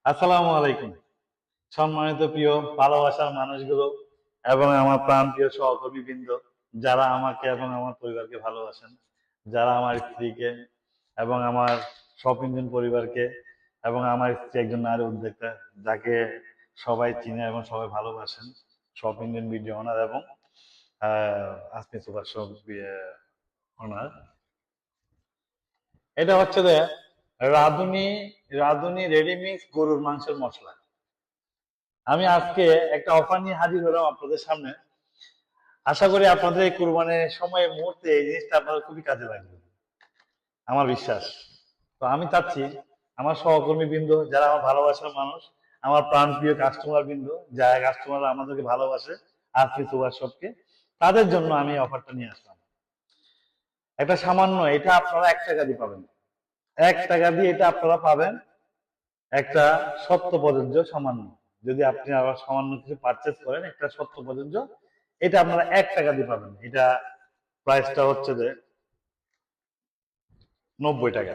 আসসালামু আলাইকুম। সম্মানিত প্রিয় ভালোবাসার মানুষগুলো এবং আমার প্রাণপ্রিয় সহকর্মীবৃন্দ, যারা আমাকে এবং আমার পরিবারকে ভালোবাসেন, যারা আমার স্ত্রীকে এবং আমার শপিং পরিবারকে এবং আমার স্ত্রী একজন নারী উদ্যোক্তা, যাকে সবাই চিনে এবং সবাই ভালোবাসেন, শপিং ভিডিও ওনার এবং আজমি সুপার শপ ওনার। এটা হচ্ছে যে রাঁধুনি রাঁধুনি রেডিমিক্স গরুর মাংসের মশলা। আমি আজকে একটা অফার নিয়ে হাজির হলাম আপনাদের সামনে। আশা করি আপনাদের এই কুরবানির সময় মুহূর্তে এই জিনিসটা আপনাদের খুবই কাজে লাগবে, আমার বিশ্বাস। তো আমি চাচ্ছি আমার সহকর্মী বৃন্দ, যারা আমার ভালোবাসার মানুষ, আমার প্রাণপ্রিয় কাস্টমার বৃন্দ, যারা কাস্টমাররা আমাদেরকে ভালোবাসে, আজকে সুভাষ শপকে, তাদের জন্য আমি এই অফারটা নিয়ে আসলাম। এটা সামান্য, এটা আপনারা 1 টাকা দিয়ে পাবেন। 1 টাকা দিয়ে এটা আপনারা পাবেন, একটা সত্য প্রযোজ্য সামান্য। যদি আপনি আবার সামান্য কিছু পারচেজ করেন, একটা সত্য প্রযোজ্য, এটা আপনারা 1 টাকা দিয়ে পাবেন। এটা প্রাইসটা হচ্ছে যে 90 টাকা।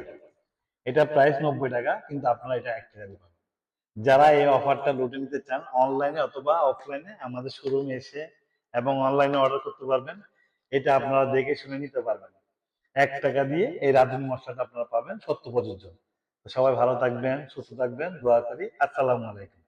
এটা প্রাইস 90 টাকা, কিন্তু আপনারা এটা 1 টাকা দিয়ে পাবেন। যারা এই অফারটা লুটে নিতে চান, অনলাইনে অথবা অফলাইনে আমাদের শোরুমে এসে এবং অনলাইনে অর্ডার করতে পারবেন। এটা আপনারা দেখে শুনে নিতে পারবেন। 1 টাকা দিয়ে এই রাঁধুনি মশলাটা আপনারা পাবেন, সত্য প্রযোজ্য। তো সবাই ভালো থাকবেন, সুস্থ থাকবেন, দোয়া করি। আসসালামু আলাইকুম।